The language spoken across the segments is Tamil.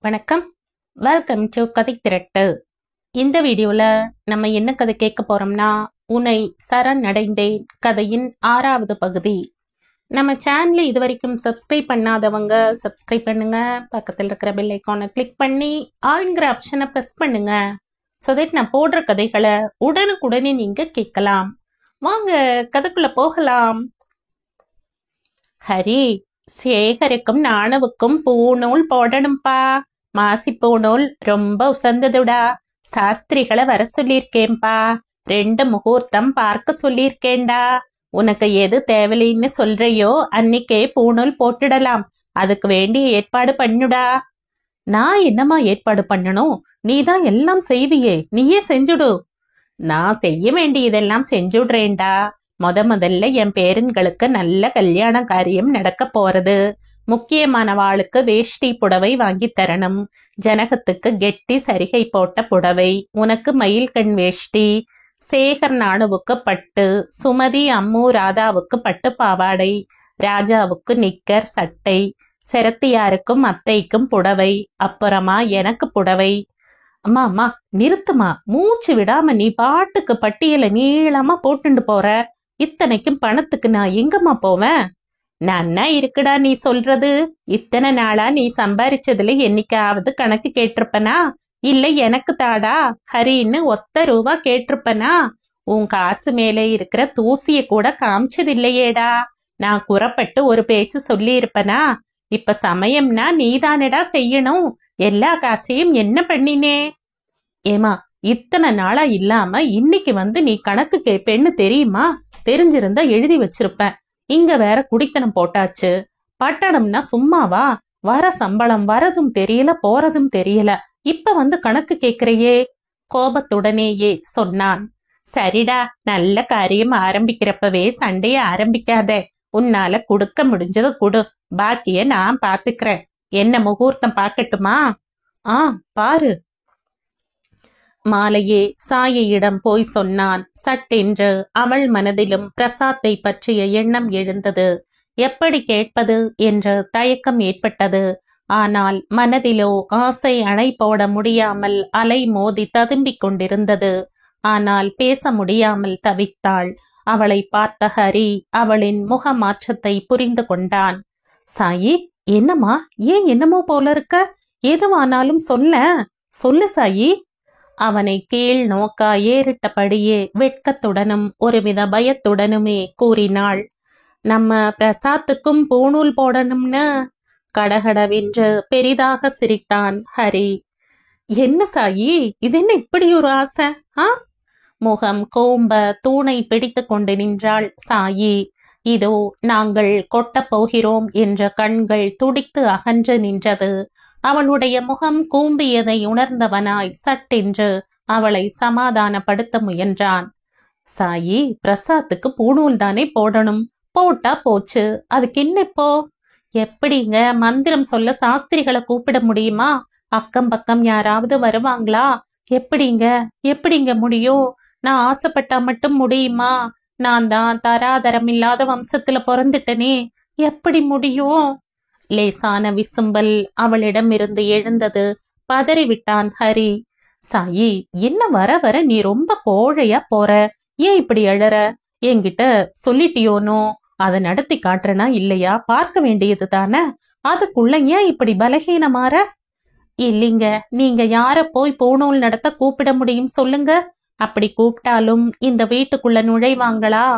வணக்கம். வெல்கம் டு கதை திரட்டு. இந்த வீடியோல நம்ம என்ன கதை கேட்க போறோம்னா, உன்னை சரணடைந்தேன் கதையின் 6வது பகுதி. நம்ம சேனலை இது வரைக்கும் சப்ஸ்கிரைப் பண்ணாதவங்க சப்ஸ்கிரைப் பண்ணுங்க. பக்கத்தில் இருக்கிற பெல் ஐக்கானை கிளிக் பண்ணி ஆல்ங்கிற ஆப்ஷனை ப்ரெஸ் பண்ணுங்க. ஸோ தட் நான் போடுற கதைகளை உடனுக்குடனே நீங்க கேட்கலாம். வாங்க கதைக்குள்ள போகலாம். ஹரி, சேகருக்கும் நாணவுக்கும் பூநூல் போடணும்பா. மாசிப்பூ நூல் ரொம்ப உசந்ததுடா. சாஸ்திரிகளை வர சொல்லியிருக்கேன்பா. 2 முகூர்த்தம் பார்க்க சொல்லியிருக்கேன்டா. உனக்கு எது தேவையின்னு சொல்றியோ அன்னைக்கே பூநூல் போட்டுடலாம். அதுக்கு வேண்டிய ஏற்பாடு பண்ணுடா. நான் என்னமா ஏற்பாடு பண்ணணும்? நீதான் எல்லாம் செய்வியே, நீயே செஞ்சுடு. நான் செய்ய வேண்டியதெல்லாம் செஞ்சுடுறேன்டா. முதல்ல என் பேரன்களுக்கு நல்ல கல்யாண காரியம் நடக்க போறது. முக்கியமான வாளுக்கு வேஷ்டி புடவை வாங்கி தரணும். ஜனகத்துக்கு கெட்டி சரிகை போட்ட புடவை, உனக்கு மயில்கண் வேஷ்டி, சேகர் நாணுவுக்கு பட்டு, சுமதி அம்மு ராதாவுக்கு பட்டு பாவாடை, ராஜாவுக்கு நிக்கர் சட்டை, செரத்தியாருக்கும் அத்தைக்கும் புடவை, அப்புறமா எனக்கு புடவை. அம்மா அம்மா நிறுத்துமா, மூச்சு விடாம நீ பாட்டுக்கு பட்டியலை நீளமா போட்டுண்டு போற. இத்தனைக்கும் பணத்துக்கு நான் எங்கம்மா போவேன்? நன்னா இருக்குடா நீ சொல்றது. இத்தனை நாளா நீ சம்பாரிச்சதுல என்னைக்காவது கணக்கு கேட்டிருப்பனா? இல்ல எனக்கு தாடா ஹரின்னு ஒத்த ரூபா கேட்டிருப்பனா? உன் காசு மேலே இருக்கிற தூசிய கூட காமிச்சது இல்லையேடா. நான் குறப்பட்டு ஒரு பேச்சு சொல்லி இருப்பனா? இப்ப சமயம்னா நீதானடா செய்யணும். எல்லா காசையும் என்ன பண்ணினே? ஏமா, இத்தனை நாளா இல்லாம இன்னைக்கு வந்து நீ கணக்கு கேட்பேன்னு தெரியுமா? தெரிஞ்சிருந்தா எழுதி வச்சிருப்பேன். இங்க வேற குடித்தனம் போட்டாச்சு. பட்டணம்னா சும்மாவா? வர சம்பளம் வரதும் தெரியல, போறதும் தெரியல. இப்ப வந்து கணக்கு கேக்குறையே? கோபத்துடனேயே சொன்னான். சரிடா, நல்ல காரியம் ஆரம்பிக்கிறப்பவே சண்டைய ஆரம்பிக்காத. உன்னால கொடுக்க முடிஞ்சது கொடு, பாக்கிய நான் பாத்துக்கிறேன். என்ன முகூர்த்தம் பாக்கட்டுமா? பாரு. மாலையே சாயியிடம் போய் சொன்னான். சட்டென்று அவள் மனதிலும் பிரசாத்தை பற்றிய எண்ணம் எழுந்தது. எப்படி கேட்பது என்று தயக்கம் ஏற்பட்டது. ஆனால் மனதிலோ ஆசை அணை போட முடியாமல் அலை மோதி ததும்பிக் கொண்டிருந்தது. ஆனால் பேச முடியாமல் தவித்தாள். அவளை பார்த்த ஹரி அவளின் முக மாற்றத்தை புரிந்து கொண்டான். சாயி, என்னம்மா, ஏன் என்னமோ போல இருக்க? எதுவானாலும் சொல்லு சாயி. அவனை கீழ் நோக்கா ஏறிட்டபடியே வெட்கத்துடனும் ஒருவித பயத்துடனுமே கூறினாள். நம்ம பிரசாத்துக்கும் பூநூல் போடணும்னு. கடகடவென்று பெரிதாக சிரித்தான் ஹரி. என்ன சாயி, இது என்ன இப்படி ஒரு ஆசை? முகம் கோம்ப தூணை பிடித்து கொண்டு நின்றாள் சாயி. இதோ நாங்கள் கொட்டப் போகிறோம் என்ற கண்கள் துடித்து அகன்று நின்றது. அவளுடைய முகம் கூம்பியதை உணர்ந்தவனாய் சட்டென்று அவளை சமாதானப்படுத்த முயன்றான். சாயி, பிரசாத்துக்கு பூநூல் தானே போடணும். போட்டா போச்சு, அதுக்கு என்ன இப்போ? எப்படிங்க மந்திரம் சொல்ல சாஸ்திரிகளை கூப்பிட முடியுமா? அக்கம் பக்கம் யாராவது வருவாங்களா? எப்படிங்க முடியும்? நான் ஆசைப்பட்டா மட்டும் முடியுமா? நான் தான் தராதரம் இல்லாத வம்சத்துல பிறந்துட்டனே, எப்படி முடியும்? லேசான விசும்பல் அவளிடம் இருந்து எழுந்தது. பதறிவிட்டான் ஹரி. சாயி, என்ன வர வர நீ ரொம்ப கோழையா போற? ஏன் இப்படி அழற? என்கிட்ட சொல்லிட்டியோனோ? அதை நடத்தி காட்டுறனா இல்லையா பார்க்க வேண்டியது தானே. அதுக்குள்ள ஏன் இப்படி பலகீனமாற? இல்லைங்க, நீங்க யார போய் பூநூல் நடத்த கூப்பிட முடியும் சொல்லுங்க? அப்படி கூப்பிட்டாலும் இந்த வீட்டுக்குள்ள நுழைவாங்களா?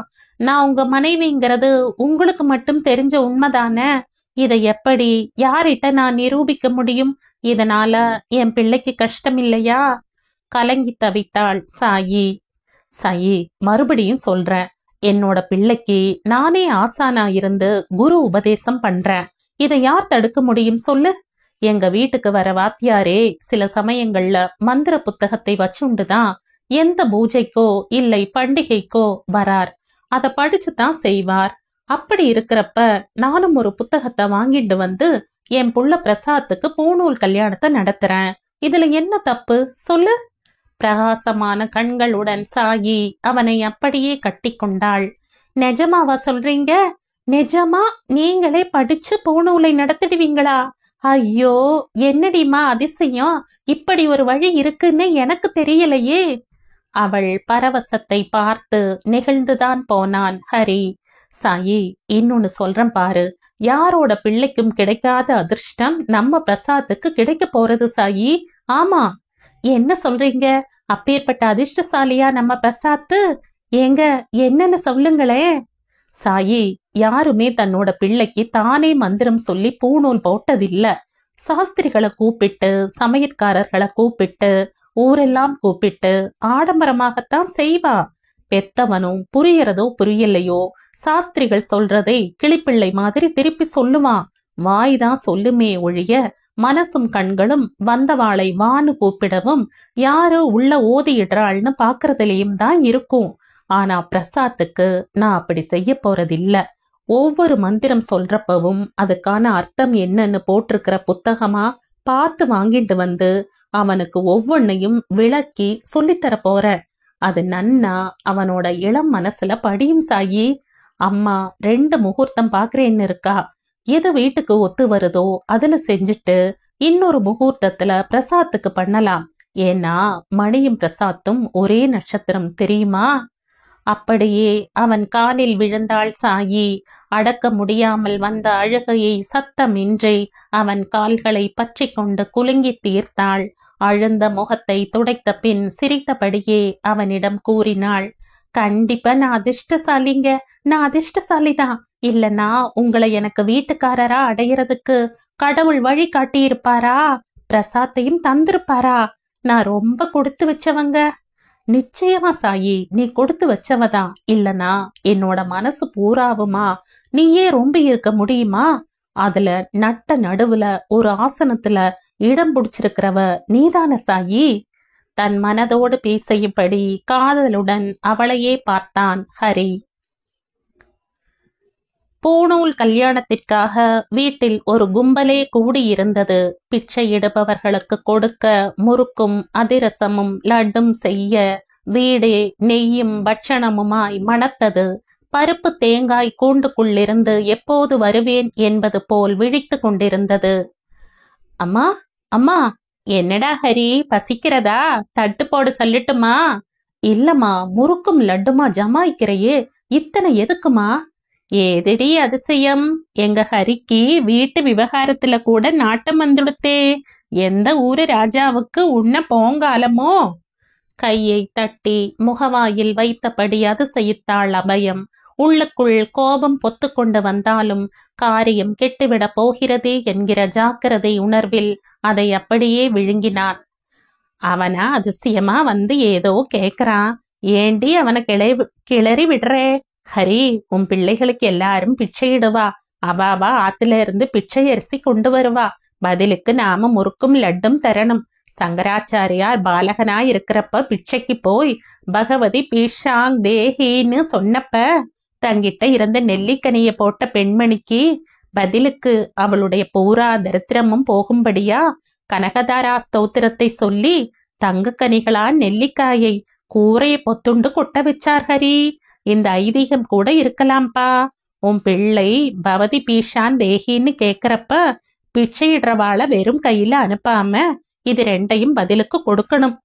நான் உங்க மனைவிங்கிறது உங்களுக்கு மட்டும் தெரிஞ்ச உண்மைதானே. இதை எப்படி யார்கிட்ட நான் நிரூபிக்க முடியும்? இதனால என் பிள்ளைக்கு கஷ்டம் இல்லையா? கலங்கி தவித்தாள் சாயி. சாயி, மறுபடியும் சொல்றேன், என்னோட பிள்ளைக்கு நானே ஆசானா இருந்து குரு உபதேசம் பண்றேன். இதை யார் தடுக்க முடியும் சொல்லு? எங்க வீட்டுக்கு வர வாத்தியாரே சில சமயங்கள்ல மந்திர புத்தகத்தை வச்சுண்டுதான் எந்த பூஜைக்கோ இல்லை பண்டிகைக்கோ வரார். அதை படிச்சுதான் செய்வார். அப்படி இருக்கிறப்ப நானும் ஒரு புத்தகத்தை வாங்கிட்டு வந்து என் புள்ள பிரசாத்துக்கு பூநூல் கல்யாணத்தை நடத்துறேன். இதுல என்ன தப்பு சொல்லு? பிரகாசமான கண்களுடன் சாயி அவனை அப்படியே கட்டி கொண்டாள். நிஜமாவா சொல்றீங்க? நிஜமா நீங்களே படிச்சு பூநூலை நடத்திடுவீங்களா? ஐயோ, என்னடிமா அதிசயம்! இப்படி ஒரு வழி இருக்குன்னு எனக்கு தெரியலையே. அவள் பரவசத்தை பார்த்து நெகிழ்ந்துதான் போனான் ஹரி. சாயி, இன்னொன்னு சொல்றேன் பாரு. யாரோட பிள்ளைக்கும் கிடைக்காத அதிர்ஷ்டம் நம்ம பிரசாத்துக்கு கிடைக்க போறது சாயி. ஆமா. என்ன சொல்றீங்க? அப்பேற்பட்ட அதிர்ஷ்டசாலியா நம்ம பிரசாத்து? ஏங்க, என்னன்னு சொல்லுங்களே. சாயி, யாருமே தன்னோட பிள்ளைக்கு தானே மந்திரம் சொல்லி பூணூல் போட்டதில்ல. சாஸ்திரிகளை கூப்பிட்டு, சமையற்காரர்களை கூப்பிட்டு, ஊரெல்லாம் கூப்பிட்டு ஆடம்பரமாகத்தான் செய்வா. பெத்தவனும் புரியறதோ புரியலையோ சாஸ்திரிகள் சொல்றதை கிளிப்பிள்ளை மாதிரி திருப்பி சொல்லுவான். வாய்தான் சொல்லுமே ஒழிய மனசும் கண்களும் வந்தவாளை வான்னு கூப்பிடவும் யாரோ உள்ள ஓதியிடுறாள்னு பாக்குறதுலயும் தான் இருக்கும். ஆனா பிரசாத்துக்கு நான் அப்படி செய்ய போறதில்ல. ஒவ்வொரு மந்திரம் சொல்றப்பவும் அதுக்கான அர்த்தம் என்னன்னு போட்டிருக்கிற புத்தகமா பார்த்து வாங்கிட்டு வந்து அவனுக்கு ஒவ்வொன்னையும் விளக்கி சொல்லித்தர போற. அது நன்னா அவனோட இளம் மனசுல படியும் சாயி. அம்மா 2 முகூர்த்தம் பாக்குறேன்னு இருக்கா. எது வீட்டுக்கு ஒத்து வருதோ அதுல செஞ்சுட்டு இன்னொரு முகூர்த்தத்துல பிரசாத்துக்கு பண்ணலாம். ஏன்னா மணியும் பிரசாத்தும் ஒரே நட்சத்திரம் தெரியுமா? அப்படியே அவன் காலில் விழுந்தாள் சாயி. அடக்க முடியாமல் வந்த அழுகையை சத்தமின்றி அவன் கால்களை பற்றி கொண்டு குலுங்கி தீர்த்தாள். அழுந்த முகத்தை துடைத்த பின் சிரித்தபடியே அவனிடம் கூறினாள், கண்டிப்பா நான் அதிர்ஷ்டசாலிங்க. நான் அதிர்ஷ்டசாலிதான். இல்லனா உங்களை எனக்கு வீட்டுக்காரரா அடையறதுக்கு கடவுள் வழி காட்டியிருப்பாரா? பிரசாத்தையும் தந்திருப்பாரா? நான் ரொம்ப கொடுத்து வச்சவங்க. நிச்சயமா சாயி, நீ கொடுத்து வச்சவதான். இல்லனா என்னோட மனசு பூராவுமா நீயே ரொம்ப இருக்க முடியுமா? அதுல நட்ட நடுவுல ஒரு ஆசனத்துல இடம் பிடிச்சிருக்கிறவ நீதான சாயி. தன் மனதோடு பேசியபடி காதலுடன் அவளையே பார்த்தான் ஹரி. பூணூல் கல்யாணத்திற்காக வீட்டில் ஒரு கும்பலே கூடியிருந்தது. பிச்சையிடுபவர்களுக்கு கொடுக்க முறுக்கும் அதிரசமும் லட்டும் செய்ய வீடே நெய்யும் பட்சணமுமாய் மணத்தது. பருப்பு தேங்காய் கூண்டுக்குள்ளிருந்து எப்போது வருவேன் என்பது போல் விழித்து கொண்டிருந்தது. அம்மா, அம்மா. என்னடா ஹரி, பசிக்கிறதா? தட்டு போடு சொல்லட்டுமா? இல்லம்மா, முறுக்கும் லட்டுமா ஜமாய்க்கிறையே, இத்தனை எதுக்குமா? ஏதடி அதிசயம்! எங்க ஹரிக்கு வீட்டு விவகாரத்துல கூட நாட்டம் வந்துடுத்தே. எந்த ஊரு ராஜாவுக்கு உண்ண போங்காலமோ? கையை தட்டி முகவாயில் வைத்தபடி அதிசயித்தாள் அபயம். உள்ளுக்குள் கோபம் பொத்து கொண்டு வந்தாலும் காரியம் கெட்டுவிடப் போகிறதே என்கிற ஜாக்கிரதை உணர்வில் அதை அப்படியே விழுங்கினான். அவனா அதிசயமா வந்து ஏதோ கேக்குறான். ஏண்டி அவனை கிளறி விடுறே? ஹரி, உன் பிள்ளைகளுக்கு எல்லாரும் பிச்சையிடுவா. அவாவா ஆத்துல இருந்து பிச்சை அரிசி கொண்டு வருவா. பதிலுக்கு நாம முறுக்கும் லட்டும் தரணும். சங்கராச்சாரியார் பாலகனா இருக்கிறப்ப பிச்சைக்கு போய் பகவதி பீஷாங் தேஹின்னு சொன்னப்ப தங்கிட்ட இருந்த நெல்லிக்கனிய போட்ட பெண்மணிக்கு பதிலுக்கு அவளுடைய பூரா தரித்திரமும் போகும்படியா கனகதாரா ஸ்தோத்திரத்தை சொல்லி தங்கக்கனிகளா நெல்லிக்காயை கூரையை பொத்துண்டு கொட்ட வச்சார் ஹரி. இந்த ஐதீகம் கூட இருக்கலாம்பா. உன் பிள்ளை பவதி பீஷான் தேகின்னு கேக்குறப்ப பிச்சையிடுறவாள வெறும் கையில அனுப்பாம இது 2ஐயும் பதிலுக்கு கொடுக்கணும்.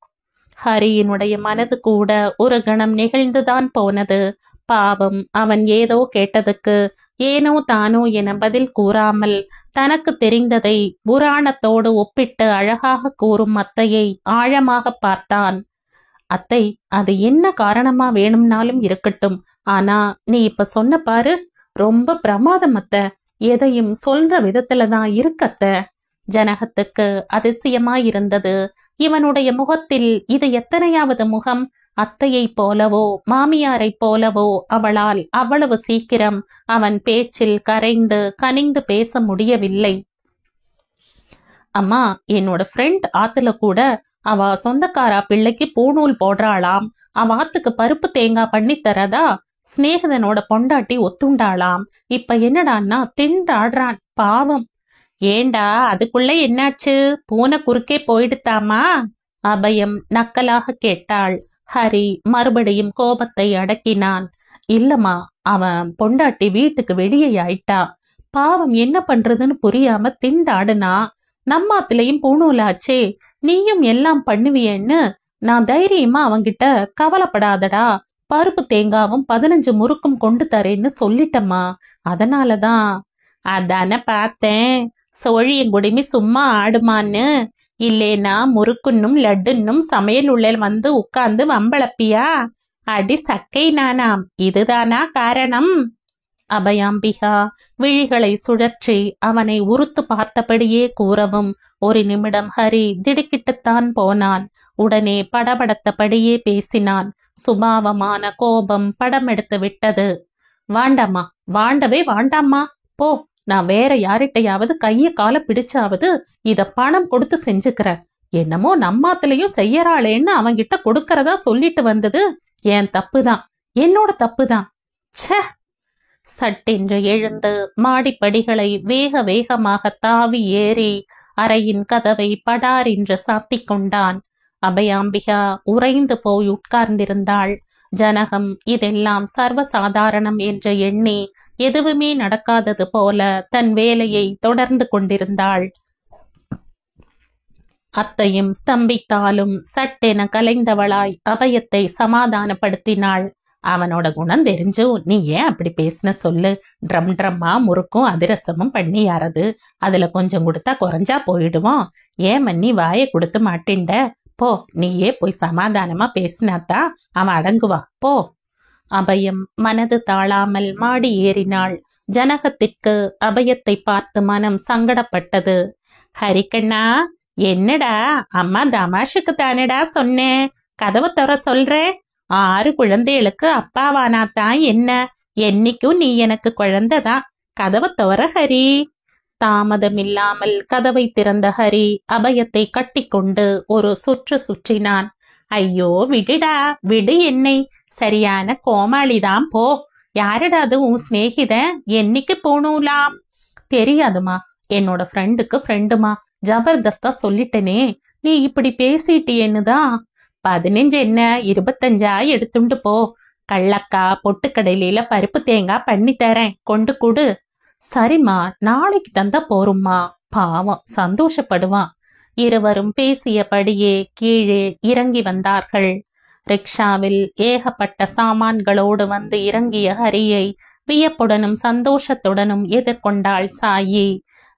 ஹரியினுடைய மனது கூட ஒரு கணம் நெகிழ்ந்துதான் போனது. பாவம், அவன் ஏதோ கேட்டதுக்கு ஏனோ தானோ என பதில் கூறாமல் தனக்கு தெரிந்ததை புராணத்தோடு ஒப்பிட்டு அழகாக கூறும் அத்தையை ஆழமாக பார்த்தான். அத்தை, அது என்ன காரணமா வேணும்னாலும் இருக்கட்டும். ஆனா நீ இப்ப சொன்ன பாரு, ரொம்ப பிரமாதம் அத்தை. எதையும் சொல்ற விதத்துலதான் இருக்கத்த. ஜனகத்துக்கு அதிசயமாயிருந்தது. இவனுடைய முகத்தில் இது எத்தனையாவது முகம்? அத்தையை போலவோ மாமியாரை போலவோ அவளால் அவ்வளவு சீக்கிரம் அவன் பேச்சில் கரைந்து கனிந்து பேச முடியவில்லை. அம்மா, என்னோட ஃப்ரெண்ட் ஆத்துல கூட அவ சொந்தக்காரா பிள்ளைக்கு பூணூல் போடுறாளாம். அவ ஆத்துக்கு பருப்பு தேங்காய் பண்ணி தரதா சிநேகிதனோட பொண்டாட்டி ஒத்துண்டாளாம். இப்ப என்னடான்னா திண்டாடுறான் பாவம். ஏண்டா, அதுக்குள்ள என்னாச்சு? பூனை குறுக்கே போயிடுத்தாமா? அபயம் நக்கலாக கேட்டாள். ஹரி மறுபடியும் கோபத்தை அடக்கினான். இல்லம்மா, அவன் பொண்டாட்டி வீட்டுக்கு வெளியே ஆயிட்டா. பாவம் என்ன பண்றதுன்னு புரியாம திண்டாடுனா. நம்மாத்துலயும் பூணூலாச்சே, நீயும் எல்லாம் பண்ணுவியேன்னு நான் தைரியமா அவங்கிட்ட கவலைப்படாதடா, பருப்பு தேங்காவும் 15 முறுக்கும் கொண்டு தரேன்னு சொல்லிட்டம்மா. அதனாலதான். அதான பார்த்தேன், சோழியங்குடிமி சும்மா ஆடுமான்னு. இல்லேனா முறுக்குன்னும் லட்டுன்னும் சமையல் உள்ள வந்து உட்கார்ந்து வம்பளப்பியா? அடி சக்கை நானாம், இதுதானா காரணம்? அபயாம்பிகா விழிகளை சுழற்றி அவனை உறுத்து பார்த்தபடியே கூறவும் ஒரு நிமிடம் ஹரி திடுக்கிட்டுத்தான் போனான். உடனே படபடத்தபடியே பேசினான். சுபாவமான கோபம் படமெடுத்து விட்டது. வாண்டாமா, வாண்டவே வாண்டாமா, போ. நான் வேற யார்கிட்டையாவது கைய கால பிடிச்சாவது இத பணம் கொடுத்து செஞ்சுக்கிற. என்னமோ நம்மாத்துலயும் செய்யறாளேன்னு அவங்கிட்ட கொடுக்கறதா சொல்லிட்டு வந்தது என் தப்புதான், என்னோட தப்புதான். ச்சே! சட்டென்று எழுந்து மாடிப்படிகளை வேக வேகமாக தாவி ஏறி அறையின் கதவை படார் என்று சாத்திக் கொண்டான். அபயாம்பிகா உறைந்து போய் உட்கார்ந்திருந்தாள். ஜனகம் இதெல்லாம் சர்வசாதாரணம் என்று எண்ணி எதுவுமே நடக்காதது போல தன் வேலையை தொடர்ந்து கொண்டிருந்தாள். அத்தையும் ஸ்தம்பித்தாலும் சட்டென கலைந்தவளாய் அபயத்தை சமாதானப்படுத்தினாள். அவனோட குணம் தெரிஞ்சும் நீ ஏன் அப்படி பேசின சொல்லு. ட்ரம் ட்ரம்மா முறுக்கும் அதிரசமும் பண்ணி யாரது, அதுல கொஞ்சம் கொடுத்தா குறைஞ்சா போயிடுவோம். ஏன் மன்னி வாயை கொடுத்து மாட்டின்ட? போ, நீயே போய் சமாதானமா பேசினாத்தா அவன் அடங்குவா, போ. அபயம் மனது தாழாமல் மாடி ஏறினாள். ஜனகத்திற்கு அபயத்தை பார்த்து மனம் சங்கடப்பட்டது. ஹரிக்கண்ணா, என்னடா அம்மா தமாஷுக்கு தானடா சொன்னேன், கதவை திற சொல்றே. 6 குழந்தைகளுக்கு அப்பாவானாத்தான் என்ன, என்னைக்கும் நீ எனக்கு குழந்தைதான், கதவை திற ஹரி. தாமதமில்லாமல் கதவை திறந்த ஹரி அபயத்தை கட்டிக்கொண்டு ஒரு சுற்று சுற்றினான். ஐயோ விடுடா, விடு என்னை, சரியான கோமாளிதான் போ. யாரடா அது உன் சிநேகிதன், என்னைக்கு போனூலாம்? தெரியாதுமா, என்னோட ஃப்ரெண்டுக்கு ஃப்ரெண்டுமா, ஜபர்தஸ்தா சொல்லிட்டனே. நீ இப்படி பேசிட்டியேன்னுதான். 15 என்ன 25 எடுத்துண்டு போ. கள்ளக்கா பொட்டுக்கடையில பருப்பு தேங்காய் பண்ணி தரேன், கொண்டு கொடு. சரிம்மா, நாளைக்கு தந்தா போரும்மா, பாவம் சந்தோஷப்படுவான். இருவரும் பேசியபடியே கீழே இறங்கி வந்தார்கள். ரிக்ஷாவில் ஏகப்பட்ட சாமான்களோடு வந்து இறங்கிய ஹரியை வியப்புடனும் சந்தோஷத்துடனும் எதிர்கொண்டாள் சாயி.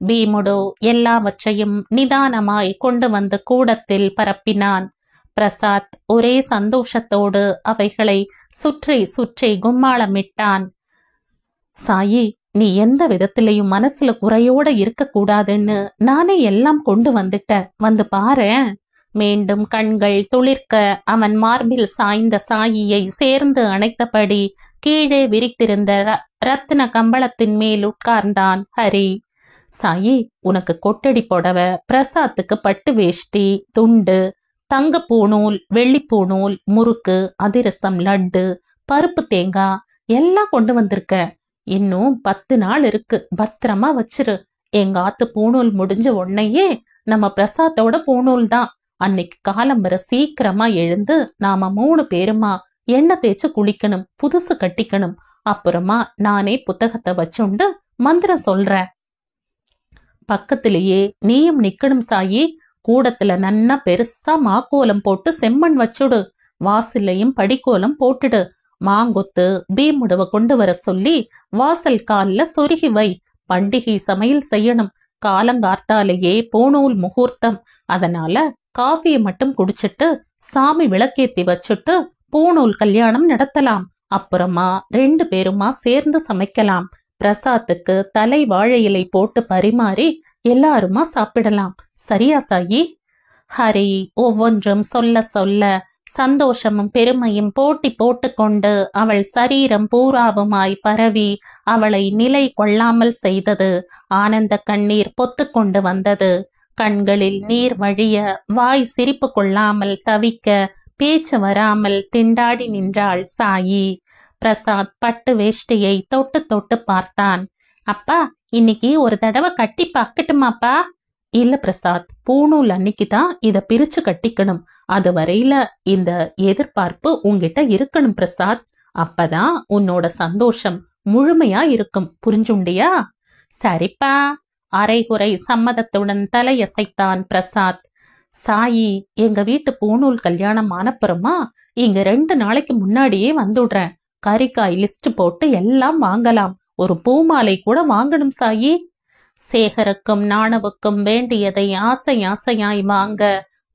பீமுடு எல்லாவற்றையும் நிதானமாய் கொண்டு வந்து கூடத்தில் பரப்பினான். பிரசாத் ஒரே சந்தோஷத்தோடு அவைகளை சுற்றி சுற்றி கும்மாளமிட்டான். சாயி, நீ எந்த விதத்திலையும் மனசுல குறையோட இருக்க கூடாதுன்னு நானே எல்லாம் கொண்டு வந்துட்ட, வந்து பாரேன். மீண்டும் கண்கள் துளிர்க்க அவன் மார்பில் சாய்ந்த சாயியை சேர்ந்து அணைத்தபடி கீழே விரித்திருந்த ரத்தின கம்பளத்தின் மேல் உட்கார்ந்தான் ஹரி. சாயி, உனக்கு கொட்டடி புடவை, பிரசாத்துக்கு பட்டு வேஷ்டி, துண்டு, தங்க பூணூல், வெள்ளிப்பூணூல், முறுக்கு, அதிரசம், லட்டு, பருப்பு தேங்காய் எல்லாம் கொண்டு வந்திருக்க. இன்னும் 10 நாள் இருக்கு, பத்திரமா வச்சிரு. எங்க ஆத்து பூணூல் முடிஞ்ச உடனேயே நம்ம பிரசாத்தோட பூணூல் தான். அன்னைக்கு காலம்பர சீக்கிரமா எழுந்து நாம 3 பேருமா எண்ணெய் தேய்ச்சு குளிக்கணும், புதுசு கட்டிக்கணும். அப்புறமா நானே புத்தகத்தை வச்சுண்டு மந்திரம் சொல்றேன். பக்கத்திலேயே நீயும் நிக்கணும் சாயி. கூடத்துல நன்னா பெருசா மாக்கோலம் போட்டு செம்மண் வச்சுடு. வாசல்லையும் படிக்கோலம் போட்டுடு. மாங்கொத்து பீமுடுவ கொண்டு வர சொல்லி வாசல் கால்ல சொருகி வை. பண்டிகை சமையல் செய்யணும். காலங்கார்த்தாலேயே பூணூல் முகூர்த்தம். அதனால காஃபியை மட்டும் குடிச்சிட்டு சாமி விளக்கேத்தி வச்சுட்டு பூணூல் கல்யாணம் நடத்தலாம். அப்புறமா 2 பேருமா சேர்ந்து சமைக்கலாம். பிரசாத்துக்கு தலை வாழை இலை போட்டு பரிமாறி எல்லாருமா சாப்பிடலாம். சரியா சாயி? ஹரி ஒவ்வொன்றும் சொல்ல சொல்ல சந்தோஷமும் பெருமையும் போட்டி போட்டுக்கொண்டு அவள் சரீரம் பூராவுமாய் பரவி அவளை நிலை கொள்ளாமல் செய்தது. ஆனந்த கண்ணீர் பொத்து கொண்டு வந்தது. கண்களில் நீர் வழிய வாய் சிரிப்பு கொள்ளாமல் தவிக்க பேச்சு வராமல் திண்டாடி நின்றாள் சாயி. பிரசாத் பட்டு வேஷ்டியை தொட்டு தொட்டு பார்த்தான். அப்பா, இன்னைக்கு ஒரு தடவை கட்டி பார்க்கட்டுமாப்பா? இல்ல பிரசாத், பூணூல் அன்னைக்கு தான் இத பிரிச்சு கட்டிக்கணும். அது வரையில இந்த எதிர்பார்ப்பு உன்கிட்ட இருக்கணும் பிரசாத். அப்பதான் உன்னோட சந்தோஷம் முழுமையா இருக்கும், புரிஞ்சுண்டியா? சரிப்பா, அரைகுறை சம்மதத்துடன் தலையசைத்தான் பிரசாத். சாயி, எங்க வீட்டு பூணூல் கல்யாணம் ஆனப்புறமா இங்க 2 நாளைக்கு முன்னாடியே வந்துடுறேன். கறிக்காய் லிஸ்ட் போட்டு எல்லாம் வாங்கலாம். ஒரு பூமாலை கூட வாங்கணும் சாயி. சேகருக்கும் நாணவுக்கும் வேண்டியதை ஆசை ஆசையாய் வாங்க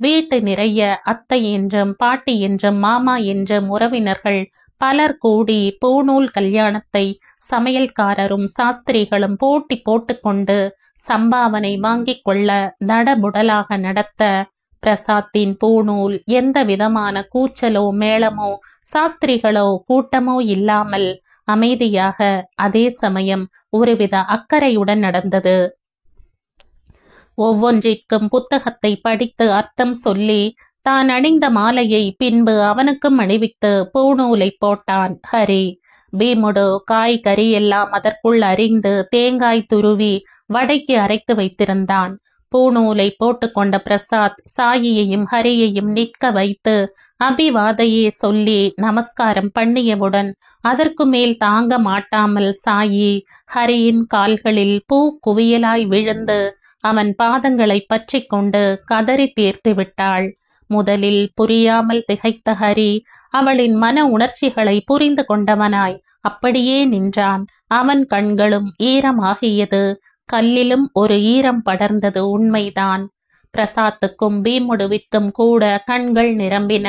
வீட்டு நிறைய அத்தை என்றும் பாட்டி என்றும் மாமா என்றும் உறவினர்கள் பலர் கூடி பூணூல் கல்யாணத்தை சமையல்காரரும் சாஸ்திரிகளும் போட்டி போட்டுக்கொண்டு சம்பாவனை வாங்கிக் கொள்ள தடபுடலாக நடத்த பிரசாத்தின் பூணூல் எந்த விதமான கூச்சலோ மேளமோ சாஸ்திரிகளோ கூட்டமோ இல்லாமல் அமைதியாக, அதே சமயம் ஒருவித அக்கறையுடன் நடந்தது. ஒவ்வொன்றிற்கும் புத்தகத்தை படித்து அர்த்தம் சொல்லி தான் அணிந்த மாலையை பின்பு அவனுக்கும் அணிவித்து பூணூலை போட்டான் ஹரி. பீமுடு காய்கறி எல்லாம் அதற்குள் அறிந்து தேங்காய் துருவி வடைக்கு அரைத்து வைத்திருந்தான். பூணூலை போட்டுக்கொண்ட பிரசாத் சாயியையும் ஹரியையும் நிற்க வைத்து அபிவாதையே சொல்லி நமஸ்காரம் பண்ணியவுடன் அதற்கு மேல் தாங்க மாட்டாமல் சாயி ஹரியின் கால்களில் பூ குவியலாய் விழுந்து அவன் பாதங்களை பற்றி கொண்டு கதறி தீர்த்து விட்டாள். முதலில் புரியாமல் திகைத்த ஹரி அவளின் மன உணர்ச்சிகளை புரிந்து கொண்டவனாய் அப்படியே நின்றான். அவன் கண்களும் ஈரமாகியது. கல்லிலும் ஒரு ஈரம் படர்ந்தது உண்மைதான். பிரசாத்துக்கும் பீமுடுவிற்கும் கூட கண்கள் நிரம்பின.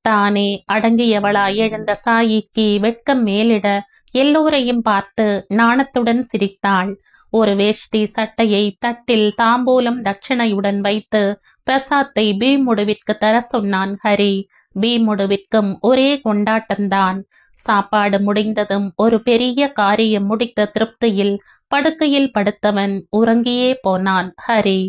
தானே அடங்கியவளாய் எழுந்த சாயிக்கு வெட்கம் மேலிட எல்லோரையும் பார்த்து நாணத்துடன் சிரித்தாள். ஒரு வேஷ்டி சட்டையை தட்டில் தாம்பூலம் தட்சணையுடன் வைத்து பிரசாத்தை பீமுடுவிற்கு தர சொன்னான் ஹரி. பீமுடுவிற்கும் ஒரே கொண்டாட்டம்தான். சாப்பாடு முடிந்ததும் ஒரு பெரிய காரியம் முடித்த திருப்தியில் படுக்கையில் படுத்தவன் உறங்கியே போனான் ஹரி.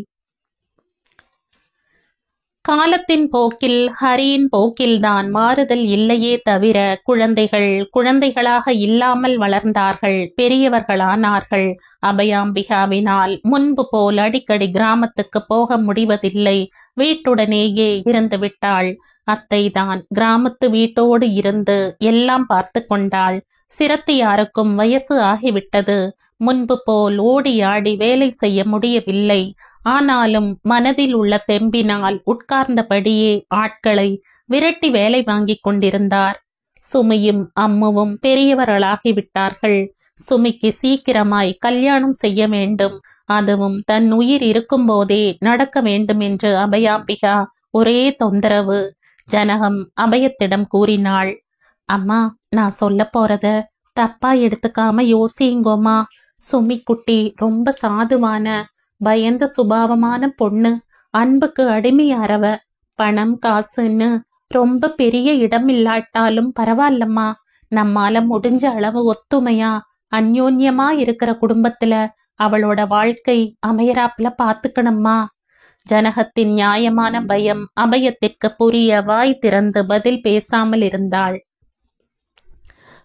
காலத்தின் போக்கில் ஹரியின் போக்கில்தான் மாறுதல் இல்லையே தவிர குழந்தைகள் குழந்தைகளாக இல்லாமல் வளர்ந்தார்கள், பெரியவர்களானார்கள். அபயாம்பிகாவினால் முன்பு போல் அடிக்கடி கிராமத்துக்கு போக முடிவதில்லை. வீட்டுடனேயே இருந்து விட்டாள். அத்தைதான் கிராமத்து வீட்டோடு இருந்து எல்லாம் பார்த்து கொண்டாள். சிரத்தியாருக்கும் வயசு ஆகிவிட்டது. முன்பு போல் ஓடி ஆடி வேலை செய்ய முடியவில்லை. ஆனாலும் மனதில் உள்ள தெம்பினால் உட்கார்ந்தபடியே ஆட்களை விரட்டி வேலை வாங்கிக் கொண்டிருந்தார். சுமியும் அம்முவும் பெரியவர்களாகிவிட்டார்கள். சுமிக்கு சீக்கிரமாய் கல்யாணம் செய்ய வேண்டும், அதுவும் தன் உயிர் இருக்கும் போதே நடக்க வேண்டும் என்று அபயாம்பிகா ஒரே தொந்தரவு. ஜனகம் அபயத்திடம் கூறினாள், அம்மா, நான் சொல்ல போறத தப்பா எடுத்துக்காம யோசிங்கோமா. சுமி குட்டி ரொம்ப சாதுவான பயந்த சுபாவமான பொண்ணு. அன்புக்கு அடிமையாரவ. பணம் காசுன்னு ரொம்ப பெரிய இடம் இல்லாட்டாலும் பரவாயில்லம்மா. நம்மால முடிஞ்ச அளவு ஒத்துமையா அந்யோன்யமா இருக்கிற குடும்பத்துல அவளோட வாழ்க்கை அமையறாப்புல பாத்துக்கணும்மா. ஜனகத்தின் நியாயமான பயம் அபயத்திற்கு புரிய வாய் திறந்து பதில் பேசாமல் இருந்தாள்.